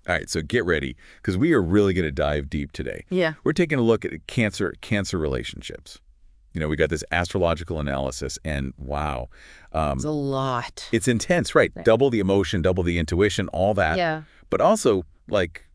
All right, so get ready, because we are really going to dive deep today. Yeah. We're taking a look at cancer relationships. We got this astrological analysis, and wow, It's a lot. it's intense, right? Right. Double the emotion, double the intuition, all that. Yeah. But also, like,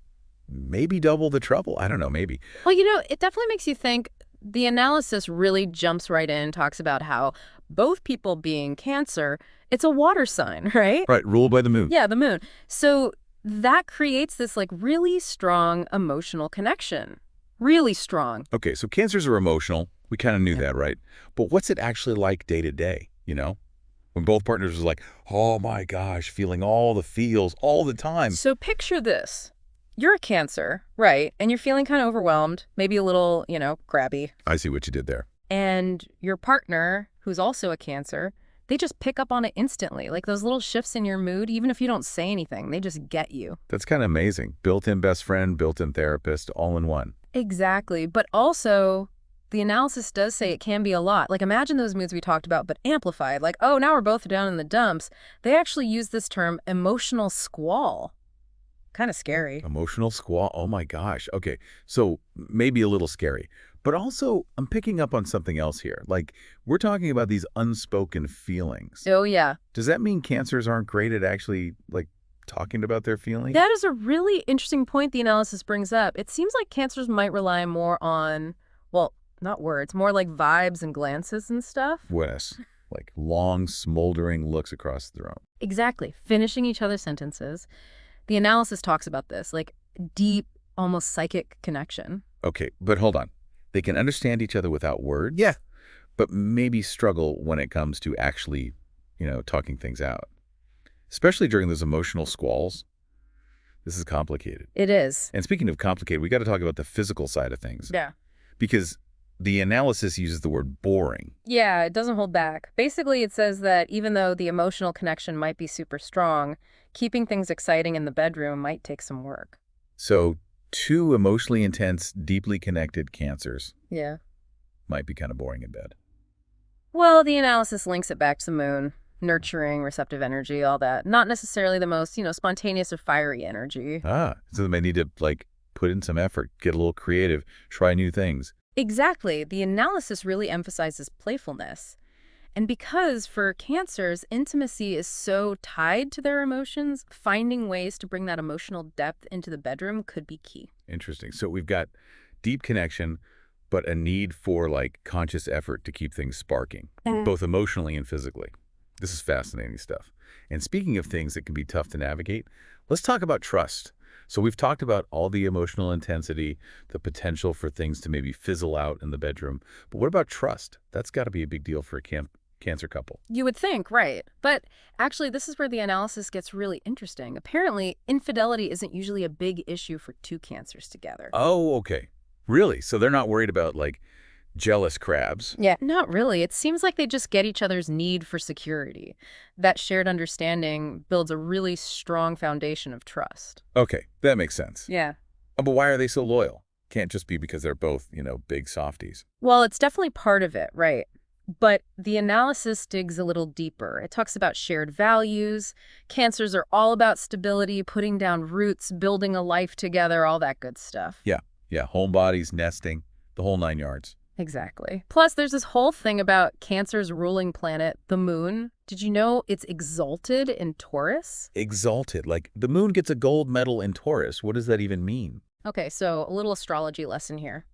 maybe double the trouble. I don't know, maybe. Well, it definitely makes you think. The analysis really jumps right in, talks about how both people being Cancer, it's a water sign, right? Right, ruled by the moon. Yeah, the moon. So that creates this like really strong emotional connection. Really strong. Okay, so cancers are emotional. We kind of knew Yeah. that, right? But what's it actually like day to day, When both partners are like, oh my gosh, feeling all the feels all the time. So picture this. You're a Cancer, right? And you're feeling kind of overwhelmed, maybe a little, crabby. I see what you did there. And your partner, who's also a Cancer, they just pick up on it instantly. Like those little shifts in your mood, even if you don't say anything, they just get you. That's kind of amazing. Built-in best friend, built-in therapist, all in one. Exactly. But also, the analysis does say it can be a lot. Like imagine those moods we talked about, but amplified. Like, oh, now we're both down in the dumps. They actually use this term emotional squall. Kind of scary. Emotional squall. Oh my gosh. Okay, so maybe a little scary. But also, I'm picking up on something else here. Like, we're talking about these unspoken feelings. Oh, yeah. Does that mean cancers aren't great at actually, like, talking about their feelings? That is a really interesting point the analysis brings up. It seems like Cancers might rely more on, well, not words, more like vibes and glances and stuff. Yes. Like long, smoldering looks across the room. Exactly. Finishing each other's sentences. The analysis talks about this, like deep, almost psychic connection. Okay, but hold on. They can understand each other without words? Yeah. But maybe struggle when it comes to actually, talking things out. Especially during those emotional squalls. This is complicated. It is. And speaking of complicated, we got to talk about the physical side of things. Yeah. Because the analysis uses the word boring. Yeah, it doesn't hold back. Basically, it says that even though the emotional connection might be super strong, keeping things exciting in the bedroom might take some work. So, two emotionally intense, deeply connected cancers Yeah. might be kind of boring in bed. Well, the analysis links it back to the moon. Nurturing, receptive energy, all that. Not necessarily the most, spontaneous or fiery energy. So they may need to, like, put in some effort, get a little creative, try new things. Exactly. The analysis really emphasizes playfulness. And because for Cancers, intimacy is so tied to their emotions, finding ways to bring that emotional depth into the bedroom could be key. Interesting. So we've got deep connection, but a need for, like, conscious effort to keep things sparking, both emotionally and physically. This is fascinating stuff. And speaking of things that can be tough to navigate, let's talk about trust. So we've talked about all the emotional intensity, the potential for things to maybe fizzle out in the bedroom. But what about trust? That's got to be a big deal for a Cancer couple. You would think, right? But actually, this is where the analysis gets really interesting. Apparently, infidelity isn't usually a big issue for two Cancers together. Oh, okay. Really? So they're not worried about, like, jealous crabs? Yeah. Not really. It seems like they just get each other's need for security. That shared understanding builds a really strong foundation of trust. Okay, that makes sense. Yeah. But why are they so loyal? Can't just be because they're both, big softies. Well, it's definitely part of it, right? But the analysis digs a little deeper. It talks about shared values. Cancers are all about stability, putting down roots, building a life together, all that good stuff. Yeah, homebodies, nesting, the whole 9 yards. Exactly. Plus, there's this whole thing about Cancer's ruling planet, the moon. Did you know it's exalted in Taurus? Exalted. Like, the moon gets a gold medal in Taurus. What does that even mean? Okay, so a little astrology lesson here.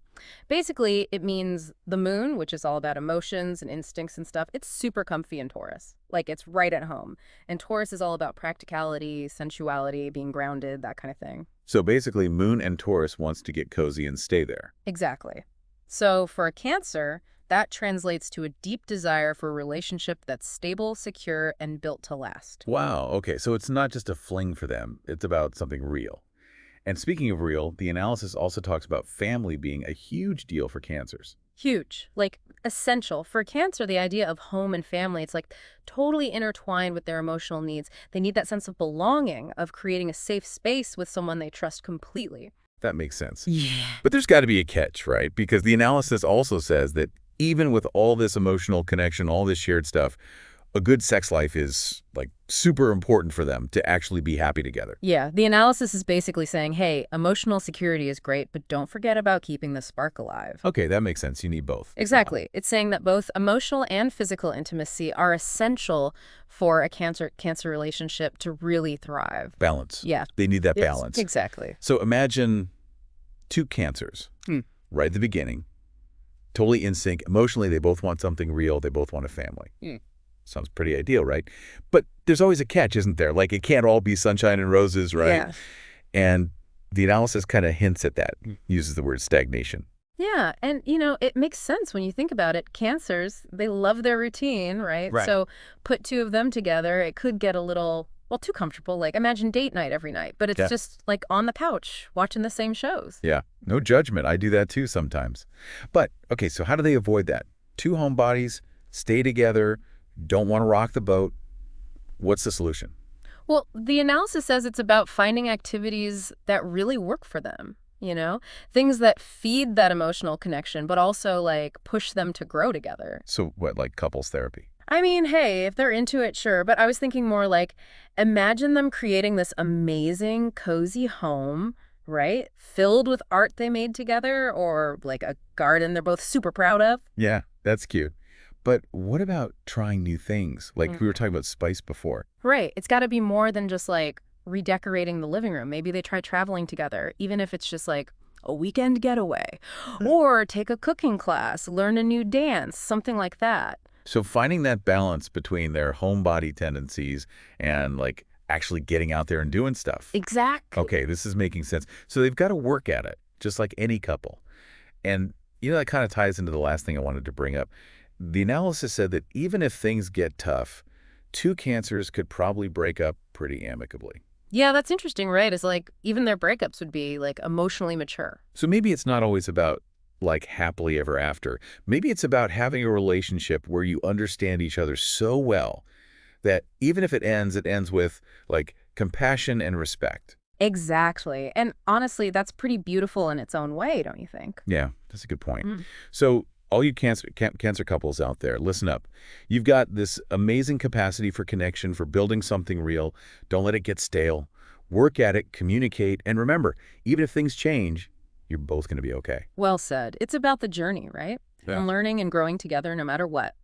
Basically, it means the moon, which is all about emotions and instincts and stuff, it's super comfy in Taurus. Like, it's right at home. And Taurus is all about practicality, sensuality, being grounded, that kind of thing. So basically, moon and Taurus wants to get cozy and stay there. Exactly. So for a Cancer, that translates to a deep desire for a relationship that's stable, secure, and built to last. Wow, okay, so it's not just a fling for them. It's about something real. And speaking of real, the analysis also talks about family being a huge deal for Cancers. Huge, like essential. For Cancer, the idea of home and family, it's like totally intertwined with their emotional needs. They need that sense of belonging, of creating a safe space with someone they trust completely. That makes sense. Yeah. But there's got to be a catch, right? Because the analysis also says that even with all this emotional connection, all this shared stuff, a good sex life is like super important for them to actually be happy together. Yeah, the analysis is basically saying, hey, emotional security is great, but don't forget about keeping the spark alive. Okay, that makes sense. You need both. Exactly. It's saying that both emotional and physical intimacy are essential for a cancer relationship to really thrive. Balance. Yeah. They need that Yes, balance. exactly. So imagine two cancers right at the beginning, totally in sync. Emotionally, they both want something real. They both want a family. Sounds pretty ideal, right? But there's always a catch, isn't there? Like, it can't all be sunshine and roses, right? Yeah. And the analysis kind of hints at that, uses the word stagnation. Yeah, and it makes sense when you think about it. Cancers, they love their routine, right? Right. So put two of them together, it could get a little, well, too comfortable. Like, imagine date night every night, but it's Yeah. just like on the couch watching the same shows. Yeah, no judgment. I do that too sometimes. But, okay, so how do they avoid that? Two homebodies, stay together, don't want to rock the boat. What's the solution? Well, the analysis says it's about finding activities that really work for them, things that feed that emotional connection, but also like push them to grow together. So what, like couples therapy? I mean, hey, if they're into it, sure. But I was thinking more like, imagine them creating this amazing, cozy home, right? Filled with art they made together, or like a garden they're both super proud of. Yeah, that's cute. But what about trying new things? Like we were talking about spice before. Right. It's got to be more than just like redecorating the living room. Maybe they try traveling together, even if it's just like a weekend getaway, or take a cooking class, learn a new dance, something like that. So finding that balance between their homebody tendencies and like actually getting out there and doing stuff. Exactly. Okay, this is making sense. So they've got to work at it, just like any couple. And, that kind of ties into the last thing I wanted to bring up. The analysis said that even if things get tough, two cancers could probably break up pretty amicably. Yeah, that's interesting, right? It's like even their breakups would be like emotionally mature. So maybe it's not always about like happily ever after. Maybe it's about having a relationship where you understand each other so well that even if it ends with like compassion and respect. Exactly. And honestly, that's pretty beautiful in its own way, don't you think? Yeah, that's a good point. So all you cancer couples out there, listen up. You've got this amazing capacity for connection, for building something real. Don't let it get stale. Work at it, communicate, and remember, even if things change, you're both going to be okay. Well said. It's about the journey, right? Yeah. And learning and growing together no matter what.